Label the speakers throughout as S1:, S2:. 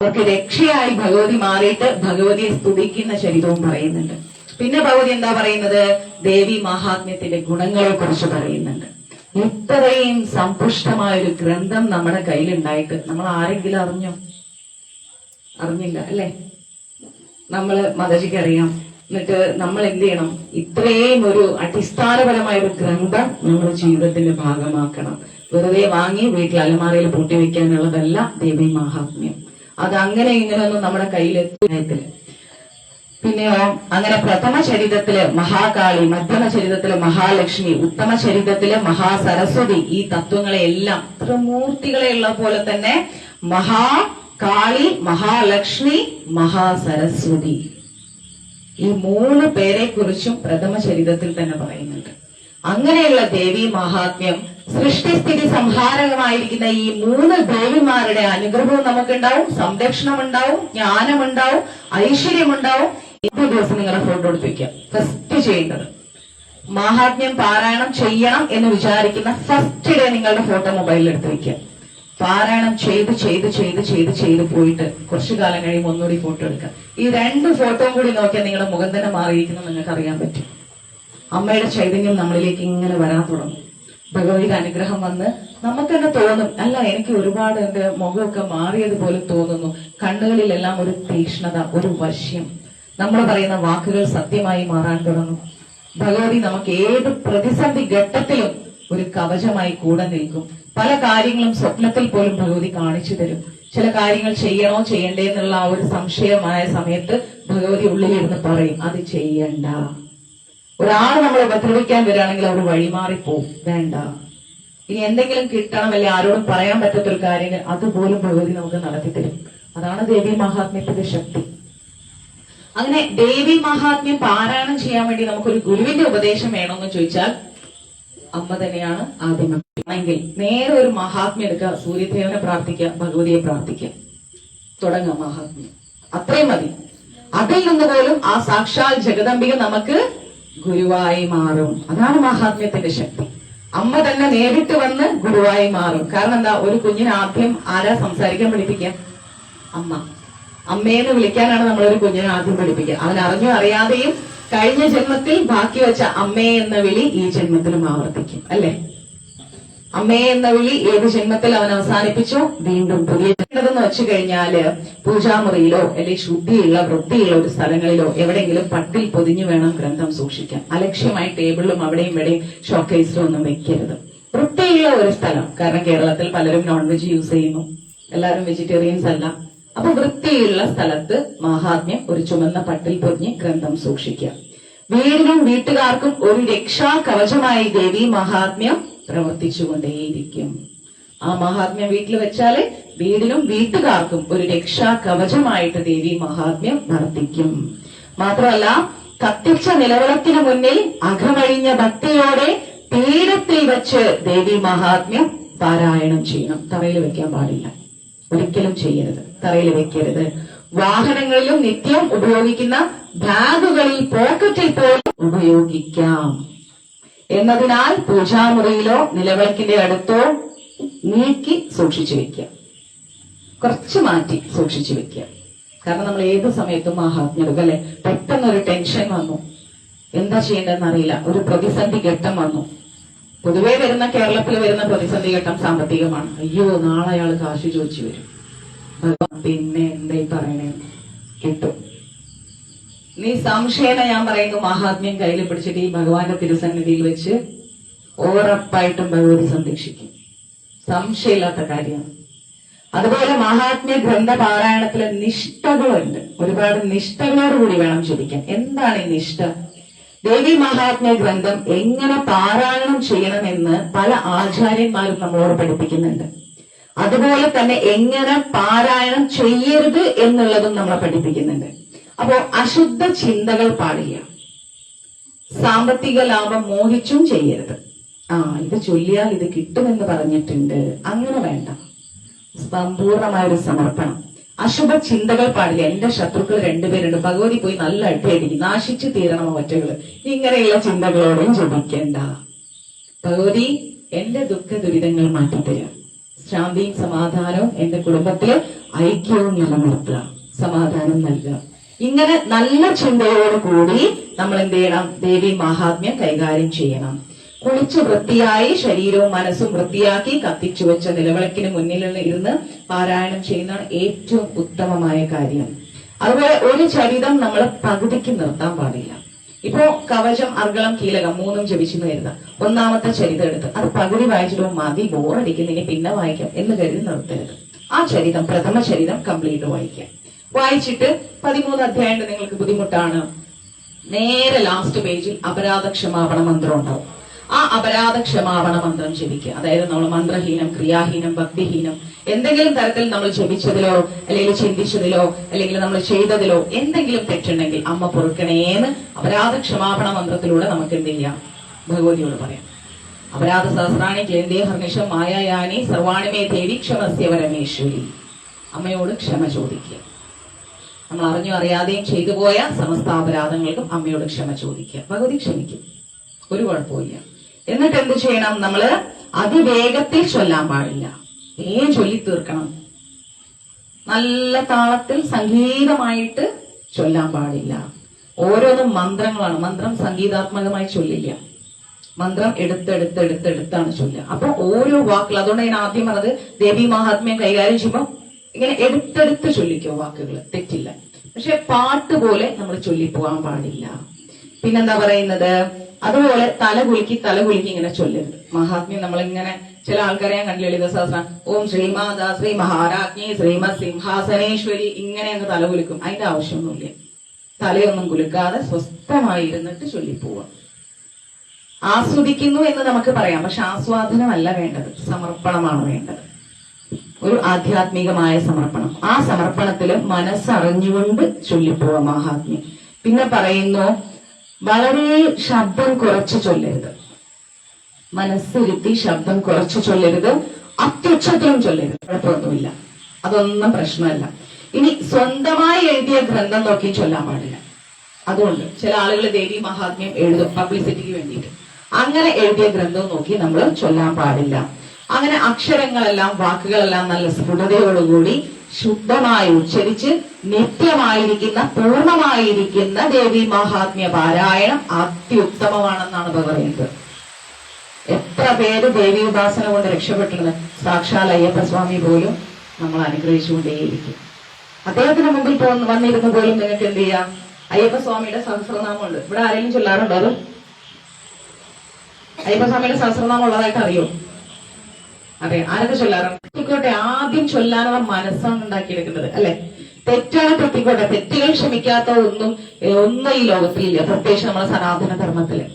S1: അവർക്ക് രക്ഷയായി ഭഗവതി മാറിയിട്ട് ഭഗവതിയെ സ്തുതിക്കുന്ന ചരിതവും പറയുന്നുണ്ട്. പിന്നെ ഭഗവതി എന്താ പറയുന്നത്? ദേവി മഹാത്മ്യത്തിന്റെ ഗുണങ്ങളെ കുറിച്ച് പറയുന്നുണ്ട്. ഇത്രയും സമ്പുഷ്ടമായ ഒരു ഗ്രന്ഥം നമ്മുടെ കയ്യിലുണ്ടായിട്ട് നമ്മൾ ആരെങ്കിലും അറിഞ്ഞില്ല അല്ലെ? നമ്മള് മതജിക്ക് അറിയാം. എന്നിട്ട് നമ്മൾ എന്ത് ചെയ്യണം? ഇത്രയും ഒരു അടിസ്ഥാനപരമായ ഒരു ഗ്രന്ഥം നമ്മുടെ ജീവിതത്തിന്റെ ഭാഗമാക്കണം. വെറുതെ വാങ്ങി വീട്ടിൽ അലമാറയിൽ പൂട്ടി വെക്കാനുള്ളതല്ല ദേവി മഹാത്മ്യം. അത് അങ്ങനെ ഇങ്ങനെയൊന്നും നമ്മുടെ കയ്യിലെത്തില്ല. പിന്നെയോ അങ്ങനെ പ്രഥമ ചരിതത്തില് മഹാകാളി, മധ്യമ ചരിതത്തില് മഹാലക്ഷ്മി, ഉത്തമ ചരിതത്തില് മഹാസരസ്വതി, ഈ തത്വങ്ങളെയെല്ലാം ത്രിമൂർത്തികളെ ഉള്ള പോലെ തന്നെ മഹാകാളി, മഹാലക്ഷ്മി, മഹാസരസ്വതി, ഈ 3 പേരെ കുറിച്ചും പ്രഥമ ചരിതത്തിൽ തന്നെ പറയുന്നുണ്ട്. അങ്ങനെയുള്ള ദേവി മഹാത്മ്യം, സൃഷ്ടിസ്ഥിതി സംഹാരകമായിരിക്കുന്ന ഈ 3 ദേവിമാരുടെ അനുഗ്രഹവും നമുക്കുണ്ടാവും, സംരക്ഷണം ഉണ്ടാവും, ജ്ഞാനമുണ്ടാവും, ഐശ്വര്യമുണ്ടാവും. ഇന്നത്തെ ദിവസം നിങ്ങളുടെ ഫോട്ടോ എടുത്ത് വയ്ക്കാം. ഫസ്റ്റ് ചെയ്യേണ്ടത് മഹാത്മ്യം പാരായണം ചെയ്യണം എന്ന് വിചാരിക്കുന്ന ഫസ്റ്റ് ഡേ നിങ്ങളുടെ ഫോട്ടോ മൊബൈലിൽ എടുത്ത് വയ്ക്കുക. പാരായണം ചെയ്ത് പോയിട്ട് കുറച്ചു കാലം കഴിയുമ്പോൾ ഒന്നുകൂടി ഫോട്ടോ എടുക്കുക. ഈ 2 ഫോട്ടോയും കൂടി നോക്കിയാൽ നിങ്ങളുടെ മുഖം തന്നെ മാറിയിരിക്കുന്നത് നിങ്ങൾക്ക് അറിയാൻ പറ്റും. അമ്മയുടെ ചൈതന്യം നമ്മളിലേക്ക് ഇങ്ങനെ വരാൻ തുടങ്ങും. ഭഗവതിയുടെ അനുഗ്രഹം വന്ന് നമുക്ക് തന്നെ തോന്നും, അല്ല എനിക്ക് ഒരുപാട് എന്റെ മുഖമൊക്കെ മാറിയതുപോലെ തോന്നുന്നു. കണ്ണുകളിലെല്ലാം ഒരു തീക്ഷ്ണത, ഒരു വശ്യം, നമ്മൾ പറയുന്ന വാക്കുകൾ സത്യമായി മാറാൻ തുടങ്ങും. ഭഗവതി നമുക്ക് ഏത് പ്രതിസന്ധി ഘട്ടത്തിലും ഒരു കവചമായി കൂടെ നിൽക്കും. പല കാര്യങ്ങളും സ്വപ്നത്തിൽ പോലും ഭഗവതി കാണിച്ചു തരും. ചില കാര്യങ്ങൾ ചെയ്യണോ ചെയ്യണ്ടേ എന്നുള്ള ആ ഒരു സംശയമായ സമയത്ത് ഭഗവതി ഉള്ളിലിരുന്ന് പറയും, അത് ചെയ്യണ്ട. ഒരാൾ നമ്മളെ ഉപദ്രവിക്കാൻ വരികയാണെങ്കിൽ അവർ വഴിമാറിപ്പോവും, വേണ്ട. ഇനി എന്തെങ്കിലും കിട്ടണം, അല്ലെ ആരോടും പറയാൻ പറ്റാത്തൊരു കാര്യങ്ങൾ അതുപോലും ഭഗവതി നമുക്ക് നടത്തിത്തരും. അതാണ് ദേവി മഹാത്മ്യത്തിന്റെ ശക്തി. അങ്ങനെ ദേവി മഹാത്മ്യം പാരായണം ചെയ്യാൻ വേണ്ടി നമുക്കൊരു ഗുരുവിന്റെ ഉപദേശം വേണമെന്ന് ചോദിച്ചാൽ അമ്മ തന്നെയാണ് ആദ്യം. ആണെങ്കിൽ നേരെ ഒരു മഹാത്മ്യം എടുക്കുക, സൂര്യദേവനെ പ്രാർത്ഥിക്കുക, ഭഗവതിയെ പ്രാർത്ഥിക്കുക, തുടങ്ങുക മഹാത്മ്യം. അത്രയും മതി. അതിൽ നിന്ന് പോലും ആ സാക്ഷാൽ ജഗദംബിക നമുക്ക് ഗുരുവായി മാറും. അതാണ് മഹാത്മ്യത്തിന്റെ ശക്തി. അമ്മ തന്നെ നേരിട്ട് വന്ന് ഗുരുവായി മാറും. കാരണം എന്താ? ഒരു കുഞ്ഞിന് ആദ്യം ആരാ സംസാരിക്കാൻ പഠിപ്പിക്കുക? അമ്മ. അമ്മയെന്ന് വിളിക്കാനാണ് നമ്മളൊരു കുഞ്ഞിനെ ആദ്യം പഠിപ്പിക്കുക. അവൻ അറിഞ്ഞോ അറിയാതെയും കഴിഞ്ഞ ജന്മത്തിൽ ബാക്കി വെച്ച അമ്മയെ എന്ന വിളി ഈ ജന്മത്തിലും ആവർത്തിക്കും, അല്ലെ? അമ്മയെ എന്ന വിളി ഏത് ജന്മത്തിൽ അവൻ അവസാനിപ്പിച്ചു, വീണ്ടും പുതിയ ജന്മതെന്ന് വെച്ചു കഴിഞ്ഞാല് പൂജാമുറിയിലോ അല്ലെങ്കിൽ ശുദ്ധിയുള്ള വൃത്തിയുള്ള ഒരു സ്ഥലങ്ങളിലോ എവിടെയെങ്കിലും പട്ടിൽ പൊതിഞ്ഞു വേണം ഗ്രന്ഥം സൂക്ഷിക്കാൻ. അലക്ഷ്യമായി ടേബിളിലും അവിടെയും ഇവിടെയും ഷോക്കേസിലും ഒന്നും വെക്കരുത്. വൃത്തിയുള്ള ഒരു സ്ഥലം. കാരണം കേരളത്തിൽ പലരും നോൺ വെജ് യൂസ് ചെയ്യുന്നു, എല്ലാവരും വെജിറ്റേറിയൻസ് അല്ല. അപ്പൊ വൃത്തിയുള്ള സ്ഥലത്ത് മഹാത്മ്യം ഒരു ചുമന്ന പട്ടിൽ പൊതിഞ്ഞ് ഗ്രന്ഥം സൂക്ഷിക്കുക. വീടിനും വീട്ടുകാർക്കും ഒരു രക്ഷാ കവചമായി ദേവി മഹാത്മ്യം പ്രവർത്തിച്ചുകൊണ്ടേയിരിക്കും. ആ മഹാത്മ്യം വീട്ടിൽ വെച്ചാല് വീടിനും വീട്ടുകാർക്കും ഒരു രക്ഷാ കവചമായിട്ട് ദേവി മഹാത്മ്യം വർത്തിക്കും. മാത്രമല്ല, കത്തിച്ച നിലവിളക്കിന് മുന്നിൽ അകമഴിഞ്ഞ ഭക്തിയോടെ പീഠത്തിൽ വെച്ച് ദേവി മഹാത്മ്യം പാരായണം ചെയ്യണം. തറയിൽ വെക്കാൻ പാടില്ല, ഒരിക്കലും ചെയ്യരുത്, തറയിൽ വെക്കരുത്. വാഹനങ്ങളിലും നിത്യം ഉപയോഗിക്കുന്ന ബാഗുകളിൽ, പോക്കറ്റിൽ പോലും ഉപയോഗിക്കാം എന്നതിനാൽ പൂജാമുറിയിലോ നിലവിളക്കിന്റെ അടുത്തോ നീക്കി സൂക്ഷിച്ചു വെക്കുക. കുറച്ച് മാറ്റി സൂക്ഷിച്ചു വെക്കുക. കാരണം നമ്മൾ ഏത് സമയത്തും മഹാത്മ്യം എടുക്കും, അല്ലെ? പെട്ടെന്നൊരു ടെൻഷൻ വന്നു, എന്താ ചെയ്യേണ്ടതെന്ന് അറിയില്ല, ഒരു പ്രതിസന്ധി ഘട്ടം വന്നു. പൊതുവെ വരുന്ന കേരളത്തിൽ വരുന്ന പ്രതിസന്ധി ഘട്ടം സാമ്പത്തികമാണ്. അയ്യോ, നാളെ അയാൾ കാശ് ചോദിച്ചു വരും, പിന്നെ എന്തായി പറയണേ, കിട്ടും. നീ സംശയന ഞാൻ പറയുന്നു, മഹാത്മ്യം കയ്യിൽ പിടിച്ചിട്ട് ഈ ഭഗവാന്റെ തിരുസന്നിധിയിൽ വെച്ച് ഉറപ്പായിട്ടും ഭഗവതി സംരക്ഷിക്കും. സംശയമില്ലാത്ത കാര്യമാണ്. അതുപോലെ മഹാത്മ്യ ഗ്രന്ഥ പാരായണത്തിലെ നിഷ്ഠകളുണ്ട്. ഒരുപാട് നിഷ്ഠകളോടുകൂടി വേണം ജപിക്കാൻ. എന്താണ് ഈ നിഷ്ഠ? ദേവി മഹാത്മ്യ ഗ്രന്ഥം എങ്ങനെ പാരായണം ചെയ്യണമെന്ന് പല ആചാര്യന്മാരും നമ്മളോട് പഠിപ്പിക്കുന്നുണ്ട്. അതുപോലെ തന്നെ എങ്ങനെ പാരായണം ചെയ്യരുത് എന്നുള്ളതും നമ്മളെ പഠിപ്പിക്കുന്നുണ്ട്. അപ്പോ അശുദ്ധ ചിന്തകൾ പാടില്ല, സാമ്പത്തിക ലാഭം മോഹിച്ചും ചെയ്യരുത്. ഇത് ചൊല്ലിയാൽ ഇത് കിട്ടുമെന്ന് പറഞ്ഞിട്ടുണ്ട്, അങ്ങനെ വേണ്ട. സമ്പൂർണമായൊരു സമർപ്പണം. അശുഭ ചിന്തകൾ പാടില്ല. എന്റെ ശത്രുക്കൾ 2 പേരുണ്ട്, ഭഗവതി പോയി നല്ല അടിയടിക്കും, നാശിച്ചു തീരണമോ ഒറ്റകള്, ഇങ്ങനെയുള്ള ചിന്തകളോടും ജപിക്കേണ്ട. ഭഗവതി എന്റെ ദുഃഖ ദുരിതങ്ങൾ മാറ്റിത്തരാം, ശാന്തിയും സമാധാനവും എന്റെ കുടുംബത്തില് ഐക്യവും നിലനിർത്തുക, സമാധാനം നൽകുക. ഇങ്ങനെ നല്ല ചിന്തയോട് കൂടി നമ്മൾ എന്ത് ചെയ്യണം? ദേവി മഹാത്മ്യം കൈകാര്യം ചെയ്യണം. കുളിച്ച് വൃത്തിയായി ശരീരവും മനസ്സും വൃത്തിയാക്കി കത്തിച്ചു വെച്ച നിലവിളക്കിന് മുന്നിൽ ഇരുന്ന് പാരായണം ചെയ്യുന്നതാണ് ഏറ്റവും ഉത്തമമായ കാര്യം. അതുപോലെ ഒരു ചരിതം നമ്മൾ പകുതിക്ക് നിർത്താൻ പാടില്ല. ഇപ്പോ കവചം, അർഗളം, കീലകം മൂന്നും ജപിച്ചെന്ന് കരുതാം. ഒന്നാമത്തെ ചരിതം എടുത്ത് അത് പകുതി വായിച്ചിട്ട് മതി, ബോറടിക്കുന്നെങ്കിൽ പിന്നെ വായിക്കാം എന്ന് കരുതി നിർത്തരുത്. ആ ചരിതം, പ്രഥമ ചരിതം കംപ്ലീറ്റ് വായിക്കാം. വായിച്ചിട്ട് 13 അധ്യായം നിങ്ങൾക്ക് ബുദ്ധിമുട്ടാണ്, നേരെ ലാസ്റ്റ് പേജിൽ അപരാധ ക്ഷമാപണ മന്ത്രം ഉണ്ടാവും. ആ അപരാധ ക്ഷമാപണ മന്ത്രം ജപിക്കുക. അതായത് നമ്മൾ മന്ത്രഹീനം, ക്രിയാഹീനം, ഭക്തിഹീനം എന്തെങ്കിലും തരത്തിൽ നമ്മൾ ജപിച്ചതിലോ അല്ലെങ്കിൽ ചിന്തിച്ചതിലോ അല്ലെങ്കിൽ നമ്മൾ ചെയ്തതിലോ എന്തെങ്കിലും തെറ്റുണ്ടെങ്കിൽ അമ്മ പൊറുക്കണേന്ന് അപരാധ ക്ഷമാപണ മന്ത്രത്തിലൂടെ നമുക്ക് എന്ത് ചെയ്യാം? ഭഗവതിയോട് പറയാം. അപരാധ സഹസ്രാണി ക്ലേന്ദേ ഹർനിഷം മായായാനി സർവാണിമേ ദേവി ക്ഷമസ്യ പരമേശ്വരി. അമ്മയോട് ക്ഷമ ചോദിക്കുക. നമ്മൾ അറിഞ്ഞോ അറിയാതെയും ചെയ്തു പോയ സമസ്ത അപരാധങ്ങൾക്കും അമ്മയോട് ക്ഷമ ചോദിക്കുക. ഭഗവതി ക്ഷമിക്കും, ഒരു കുഴപ്പമില്ല. എന്നിട്ട് എന്ത് ചെയ്യണം? നമ്മള് അതിവേഗത്തിൽ ചൊല്ലാൻ പാടില്ല, വേഗം ചൊല്ലി തീർക്കണം. നല്ല താളത്തിൽ സംഗീതമായിട്ട് ചൊല്ലാൻ പാടില്ല. ഓരോന്നും മന്ത്രങ്ങളാണ്. മന്ത്രം സംഗീതാത്മകമായി ചൊല്ലില്ല, മന്ത്രം എടുത്താണ് ചൊല്ലുക. അപ്പൊ ഓരോ വാക്കുകൾ, അതുകൊണ്ട് ഞാൻ ആദ്യം പറഞ്ഞത് ദേവി മഹാത്മ്യം കൈകാര്യം ചെയ്യുമ്പോൾ ഇങ്ങനെ എടുത്തെടുത്ത് ചൊല്ലിക്കോ വാക്കുകൾ, തെറ്റില്ല. പക്ഷെ പാട്ട് പോലെ നമ്മൾ ചൊല്ലിപ്പോകാൻ പാടില്ല. പിന്നെന്താ പറയുന്നത്? അതുപോലെ തലകുലുക്കി ഇങ്ങനെ ചൊല്ലരുത്. മഹാത്മ്യം നമ്മളിങ്ങനെ ചില ആൾക്കാരെ ഞാൻ കണ്ടില്ല, ലളിത സഹസ്രം ഓം ശ്രീമാതാ ശ്രീ മഹാരാജ്ഞി ശ്രീമത് സിംഹാസനേശ്വരി ഇങ്ങനെ അങ്ങ് തലകുലുക്കും. അതിന്റെ ആവശ്യമൊന്നുമില്ല. തലയൊന്നും കുലുക്കാതെ സ്വസ്ഥമായി ഇരുന്നിട്ട് ചൊല്ലിപ്പോവുക. ആസ്വദിക്കുന്നു എന്ന് നമുക്ക് പറയാം, പക്ഷെ ആസ്വാദനമല്ല വേണ്ടത്, സമർപ്പണമാണ് വേണ്ടത്. ഒരു ആധ്യാത്മികമായ സമർപ്പണം. ആ സമർപ്പണത്തില് മനസ്സറിഞ്ഞുകൊണ്ട് ചൊല്ലിപ്പോവാം മഹാത്മ്യം. പിന്നെ പറയുന്നു, വളരെ ശബ്ദം കുറച്ച് ചൊല്ലരുത്. മനസ്സിരുത്തി ശബ്ദം കുറച്ച് ചൊല്ലരുത്, അത്യുച്ചത്തിലും ചൊല്ലരുത്. കുഴപ്പമൊന്നുമില്ല, അതൊന്നും പ്രശ്നമല്ല. ഇനി സ്വന്തമായി എഴുതിയ ഗ്രന്ഥം നോക്കി ചൊല്ലാൻ പാടില്ല. അതുകൊണ്ട് ചില ആളുകൾ ദേവി മഹാത്മ്യം എഴുതും പബ്ലിസിറ്റിക്ക് വേണ്ടിയിട്ട്. അങ്ങനെ എഴുതിയ ഗ്രന്ഥം നോക്കി നമ്മൾ ചൊല്ലാൻ പാടില്ല. അങ്ങനെ അക്ഷരങ്ങളെല്ലാം വാക്കുകളെല്ലാം നല്ല സ്ഫുടതയോടുകൂടി ശുദ്ധമായി ഉച്ചരിച്ച് നിത്യമായിരിക്കുന്ന പൂർണ്ണമായിരിക്കുന്ന ദേവി മഹാത്മ്യ പാരായണം അത്യുത്തമമാണെന്നാണ് പറയുന്നത്. എത്ര പേര് ദേവി ഉപാസന കൊണ്ട് രക്ഷപ്പെട്ടിരുന്നത്? സാക്ഷാൽ അയ്യപ്പസ്വാമി പോലും നമ്മൾ അനുഗ്രഹിച്ചുകൊണ്ടേയിരിക്കും. അദ്ദേഹത്തിന് മുമ്പിൽ വന്നിരുന്നു പോലും നിങ്ങൾക്ക് എന്ത് ചെയ്യാം? അയ്യപ്പസ്വാമിയുടെ സഹസ്രനാമമുണ്ട്. ഇവിടെ ആരെങ്കിലും ചൊല്ലാറുണ്ടോ? അത് അയ്യപ്പസ്വാമിയുടെ സഹസ്രനാമം ഉള്ളതായിട്ട് അറിയോ? അതെ, ആരൊക്കെ ചൊല്ലാറുണ്ട്? തെറ്റിക്കോട്ടെ, ആദ്യം ചൊല്ലാനുള്ള മനസ്സാണ് ഉണ്ടാക്കിയെടുക്കുന്നത്, അല്ലെ? തെറ്റാണ് തെറ്റിക്കോട്ടെ, തെറ്റുകൾ ക്ഷമിക്കാത്ത ഒന്നും ഈ ലോകത്തിലില്ല. പ്രത്യേകിച്ച് നമ്മളെ സനാതന ധർമ്മത്തില്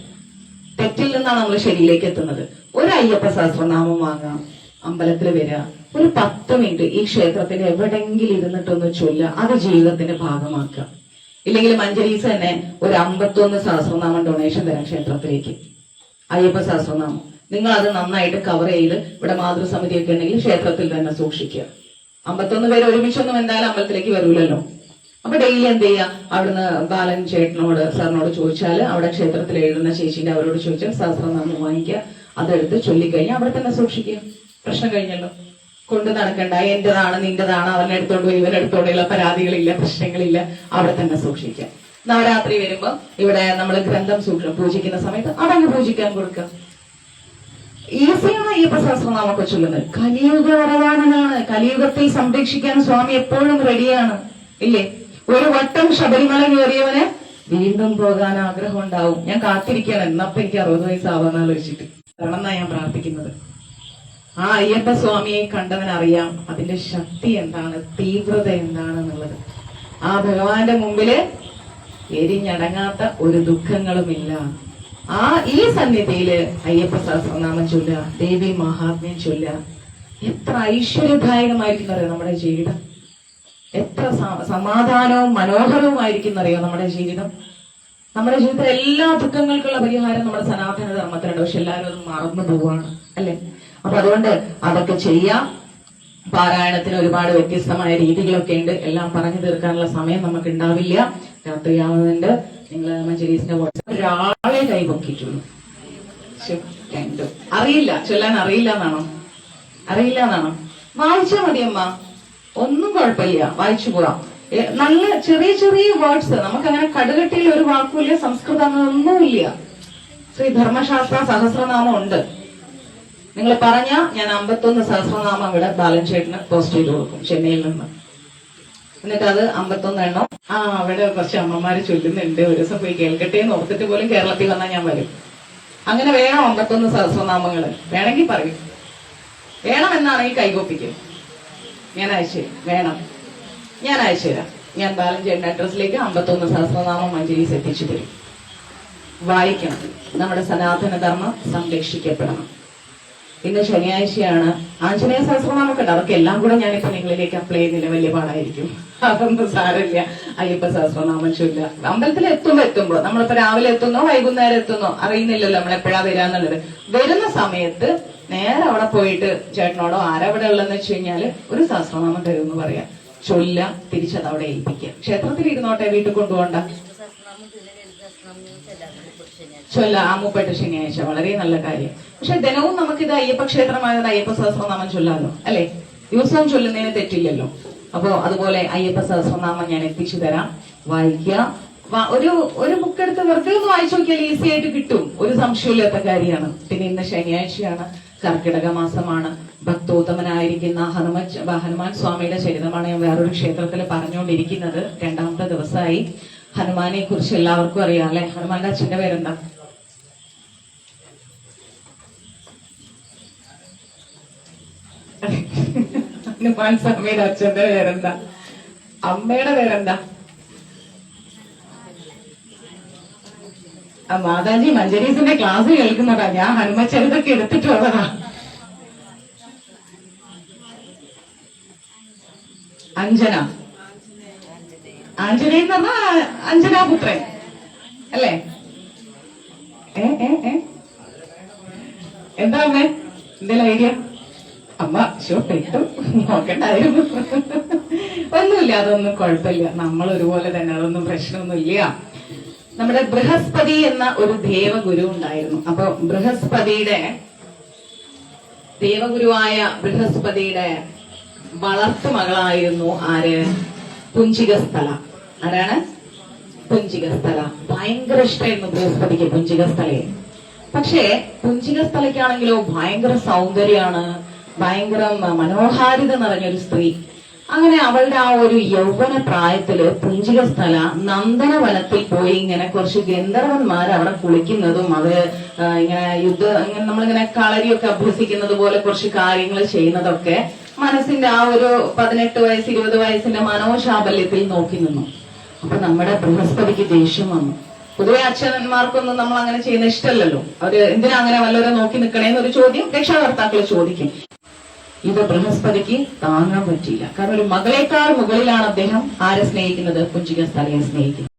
S1: തെറ്റിൽ നിന്നാണ് നമ്മൾ ശരിയിലേക്ക് എത്തുന്നത്. ഒരു അയ്യപ്പ സഹസ്രനാമം വാങ്ങാം, അമ്പലത്തിൽ വരിക, ഒരു 10 മിനിറ്റ് ഈ ക്ഷേത്രത്തിൽ എവിടെങ്കിലും ഇരുന്നിട്ടൊന്ന് ചൊല്ലുക, അത് ജീവിതത്തിന്റെ ഭാഗമാക്കുക. ഇല്ലെങ്കിൽ മഞ്ജരീസ് തന്നെ ഒരു 51 സഹസ്രനാമം ഡൊണേഷൻ തരാം ക്ഷേത്രത്തിലേക്ക്. അയ്യപ്പ സഹസ്രനാമം നിങ്ങൾ അത് നന്നായിട്ട് കവർ ചെയ്ത് ഇവിടെ മാതൃസമിതിയൊക്കെ ഉണ്ടെങ്കിൽ ക്ഷേത്രത്തിൽ തന്നെ സൂക്ഷിക്കുക. 51 പേര് ഒരുമിച്ചൊന്നും എന്തായാലും അമ്പലത്തിലേക്ക് വരൂലല്ലോ. അപ്പൊ ഡെയിലി എന്ത് ചെയ്യുക? അവിടുന്ന് ബാലൻ ചേട്ടനോട് സാറിനോട് ചോദിച്ചാൽ, അവിടെ ക്ഷേത്രത്തിൽ എഴുതുന്ന ചേച്ചിന്റെ അവരോട് ചോദിച്ചാൽ സഹസ്രനാമം വാങ്ങിക്കുക, അതെടുത്ത് ചൊല്ലിക്കഴിഞ്ഞാൽ അവിടെ തന്നെ സൂക്ഷിക്കുക. പ്രശ്നം കഴിഞ്ഞല്ലോ. കൊണ്ട് നടക്കണ്ട, എന്റേതാണ് നിന്റേതാണ്, അവനെടുത്തോണ്ട് പോയി ഇവരെടുത്തോണ്ടുള്ള പരാതികളില്ല, പ്രശ്നങ്ങളില്ല, അവിടെ തന്നെ സൂക്ഷിക്കുക. നവരാത്രി വരുമ്പോ ഇവിടെ നമ്മൾ ഗ്രന്ഥം പൂജിക്കുന്ന സമയത്ത് അതങ്ങ് പൂജിക്കാൻ കൊടുക്കുക. ഈസിയാണ് അയ്യപ്പ സഹസ്രനാമൊക്കെ ചൊല്ലുന്നത്. കലിയുഗ വരദാനനാണ്. കലിയുഗത്തിൽ സംരക്ഷിക്കാൻ സ്വാമി എപ്പോഴും റെഡിയാണ്, ഇല്ലേ? ഒരു വട്ടം ശബരിമല കയറിയവന് വീണ്ടും പോകാൻ ആഗ്രഹം ഉണ്ടാവും. ഞാൻ കാത്തിരിക്കുകയാണ് എന്നപ്പോ എനിക്ക് 60 വയസ്സാവാന്ന് ആലോചിച്ചിട്ട്. അതാണെന്നാ ഞാൻ പ്രാർത്ഥിക്കുന്നത്. ആ അയ്യപ്പ സ്വാമിയെ കണ്ടവനറിയാം അതിന്റെ ശക്തി എന്താണ്, തീവ്രത എന്താണെന്നുള്ളത്. ആ ഭഗവാന്റെ മുമ്പില് എരിഞ്ഞടങ്ങാത്ത ഒരു ദുഃഖങ്ങളുമില്ല. ഈ സന്നിധിയില് അയ്യപ്പ സഹസ്രനാമം ചൊല്ലുക, ദേവി മഹാത്മ്യം ചൊല്ലുക. എത്ര ഐശ്വര്യദായകമായിരിക്കും അറിയോ നമ്മുടെ ജീവിതം, എത്ര സമാധാനവും മനോഹരവുമായിരിക്കും അറിയോ നമ്മുടെ ജീവിതം. നമ്മുടെ ജീവിതത്തിലെ എല്ലാ ദുഃഖങ്ങൾക്കുള്ള പരിഹാരം നമ്മുടെ സനാതന ധർമ്മത്തിലുണ്ട്. പക്ഷെ എല്ലാവരും അത് മറന്നു പോവാണ്, അല്ലെ? അപ്പൊ അതുകൊണ്ട് അതൊക്കെ ചെയ്യാം. പാരായണത്തിന് ഒരുപാട് വ്യത്യസ്തമായ രീതികളൊക്കെ ഉണ്ട്. എല്ലാം പറഞ്ഞു തീർക്കാനുള്ള സമയം നമുക്ക് ഉണ്ടാവില്ല. രാത്രിയാവുന്നുണ്ട്. നിങ്ങൾ മഞ്ജരീസിന്റെ വാട്സാപ്പ് ഒരാളെ കൈപൊക്കിയിട്ടുള്ളൂ. അറിയില്ല, ചൊല്ലാൻ അറിയില്ല എന്നാണോ? വായിച്ചാ മതി അമ്മ, ഒന്നും കുഴപ്പമില്ല, വായിച്ചു പോവാം. നല്ല ചെറിയ ചെറിയ വേർഡ്സ്, നമുക്കങ്ങനെ കടുകട്ടിയിൽ ഒരു വാക്കുമില്ല, സംസ്കൃതം അങ്ങനൊന്നുമില്ല. ശ്രീ ധർമ്മശാസ്ത്ര സഹസ്രനാമം ഉണ്ട്. നിങ്ങൾ പറഞ്ഞ ഞാൻ 51 സഹസ്രനാമം ഇവിടെ ബാലൻ ചേട്ടന് പോസ്റ്റ് ചെയ്ത് കൊടുക്കും ചെന്നൈയിൽ നിന്ന്. എന്നിട്ട് അത് 51 എണ്ണം അവിടെ കുറച്ച് അമ്മമാര് ചൊല്ലുന്നുണ്ട്, ഒരു ദിവസം പോയി കേൾക്കട്ടെ എന്ന് ഓർത്തിട്ട് പോലും കേരളത്തിൽ വന്നാൽ ഞാൻ വരും. അങ്ങനെ വേണം 51 സഹസ്രനാമങ്ങള്, വേണമെങ്കിൽ പറയും. വേണമെന്നാണെങ്കിൽ കൈകൊപ്പിക്കും, ഞാൻ അയച്ചു വേണം, ഞാൻ അയച്ചു തരാം. ഞാൻ ബാലൻ ചേട്ടന്റെ അഡ്രസ്സിലേക്ക് 51 സഹസ്രനാമം മഞ്ജരീസ് എത്തിച്ചു തരും. വായിക്കണം. നമ്മുടെ സനാതന ധർമ്മം സംരക്ഷിക്കപ്പെടണം. ഇന്ന് ശനിയാഴ്ചയാണ്. ആഞ്ജനേയ സഹസ്രനാമൊക്കെ ഉണ്ട്, അതൊക്കെ എല്ലാം കൂടെ ഞാനിപ്പോ നിങ്ങളിലേക്ക് അപ്ലൈ ചെയ്യുന്നില്ല, വലിയ പാടായിരിക്കും. അതൊന്നും സാരമില്ല. അയ്യപ്പ സഹസ്രനാമം ചൊല്ല. അമ്പലത്തിൽ എത്തുമ്പോ നമ്മളിപ്പോ രാവിലെ എത്തുന്നോ വൈകുന്നേരം എത്തുന്നോ അറിയുന്നില്ലല്ലോ നമ്മൾ എപ്പോഴാ വരാന്നുള്ളത്. വരുന്ന സമയത്ത് നേരെ അവിടെ പോയിട്ട് ചേട്ടനോടോ ആരവിടെ ഉള്ളതെന്ന് വെച്ച് കഴിഞ്ഞാല് ഒരു സഹസ്രനാമം തരുമെന്ന് പറയാം, ചൊല്ല, തിരിച്ചത് അവിടെ ഏൽപ്പിക്കുക. ക്ഷേത്രത്തിൽ ഇരുന്നോട്ടെ, വീട്ടിൽ കൊണ്ടുപോകണ്ട. ചൊല്ല ആമുപ്പെട്ട് ശനിയാഴ്ച, വളരെ നല്ല കാര്യം. പക്ഷെ ദിനവും നമുക്കിത് അയ്യപ്പ ക്ഷേത്രമായത് അയ്യപ്പ സഹസ്രനാമം ചൊല്ലാലോ, അല്ലെ? ദിവസവും ചൊല്ലുന്നതിന് തെറ്റില്ലല്ലോ. അപ്പോ അതുപോലെ അയ്യപ്പ സഹസ്രനാമം ഞാൻ എത്തിച്ചു തരാം, വായിക്കുക. ഒരു ബുക്ക് എടുത്ത് വെറുതെ ഒന്ന് വായിച്ചു നോക്കിയാൽ ഈസി ആയിട്ട് കിട്ടും, ഒരു സംശയമില്ലാത്ത കാര്യമാണ്. പിന്നെ ഇന്ന് ശനിയാഴ്ചയാണ്, കർക്കിടക മാസമാണ്. ഭക്തോത്തമനായിരിക്കുന്ന ഹനുമാൻ സ്വാമിയുടെ ചരിതമാണ് ഞാൻ വേറൊരു ക്ഷേത്രത്തിൽ പറഞ്ഞുകൊണ്ടിരിക്കുന്നത്. 2ാമത്തെ ദിവസമായി. ഹനുമാനെ കുറിച്ച് എല്ലാവർക്കും അറിയാം അല്ലെ? ഹനുമാന്റെ അച്ഛന്റെ പേരെന്താ? ഹനുമാൻ സ്വാമിയുടെ അച്ഛന്റെ പേരെന്താ? അമ്മയുടെ പേരെന്താ? മാതാജി മഞ്ജരീസിന്റെ ക്ലാസ് കേൾക്കുന്നതാ, ഞാൻ ഹനുമാൻ ചരിതൊക്കെ എടുത്തിട്ടുള്ളതാ. അഞ്ജന, ആഞ്ജനേയ എന്ന് പറഞ്ഞാൽ അഞ്ജനാപുത്രൻ അല്ലേ? എന്താ അമ്മേ എന്തെങ്കിലും ഐഡിയ? അമ്മ പെട്ടു നോക്കണ്ടായിരുന്നു. ഒന്നുമില്ല, അതൊന്നും കുഴപ്പമില്ല, നമ്മൾ ഒരുപോലെ തന്നെ, അതൊന്നും പ്രശ്നമൊന്നുമില്ല. നമ്മുടെ ബൃഹസ്പതി എന്ന ഒരു ദേവഗുരു ഉണ്ടായിരുന്നു. അപ്പൊ ദേവഗുരുവായ ബൃഹസ്പതിയുടെ വളർത്തുമകളായിരുന്നു ആര്? പുഞ്ചികസ്ഥല. ആരാണ്? പുഞ്ചികസ്ഥല. ഭയങ്കര ഇഷ്ടമായിരുന്നു ബൃഹസ്പതിക്ക് പുഞ്ചികസ്ഥലയെ. പക്ഷേ പുഞ്ചികസ്ഥലയ്ക്കാണെങ്കിലോ ഭയങ്കര സൗന്ദര്യമാണ്, ഭയങ്കര മനോഹാരിത നിറഞ്ഞൊരു സ്ത്രീ. അങ്ങനെ അവളുടെ ആ ഒരു യൗവന പ്രായത്തില് പുഞ്ചികസ്ഥല നന്ദനവനത്തിൽ പോയി ഇങ്ങനെ കുറച്ച് ഗന്ധർവന്മാർ അവിടെ കുളിക്കുന്നതും അവര് ഇങ്ങനെ നമ്മളിങ്ങനെ കളരിയൊക്കെ അഭ്യസിക്കുന്നത് പോലെ കുറച്ച് കാര്യങ്ങൾ ചെയ്യുന്നതൊക്കെ മനസ്സിന്റെ ആ ഒരു 18 വയസ്സ് 20 വയസ്സിന്റെ മനോശാബല്യത്തിൽ നോക്കി നിന്നു. അപ്പൊ നമ്മുടെ ബൃഹസ്പതിക്ക് ദേഷ്യം വന്നു. പൊതുവെ അച്ഛന്മാർക്കൊന്നും നമ്മൾ അങ്ങനെ ചെയ്യുന്ന ഇഷ്ടമല്ലല്ലോ. അവര് എന്തിനാ അങ്ങനെ വല്ലവരെ നോക്കി നിൽക്കണേന്നൊരു ചോദ്യം രക്ഷാകർത്താക്കൾ ചോദിക്കും. ഇത് ബൃഹസ്പതിക്ക് താങ്ങാൻ പറ്റിയില്ല. കാരണം ഒരു മകളെക്കാൾ മുകളിലാണ് അദ്ദേഹം ആരെ സ്നേഹിക്കുന്നത്? പുഞ്ചികസ്ഥലയെ സ്നേഹിക്കുന്നത്.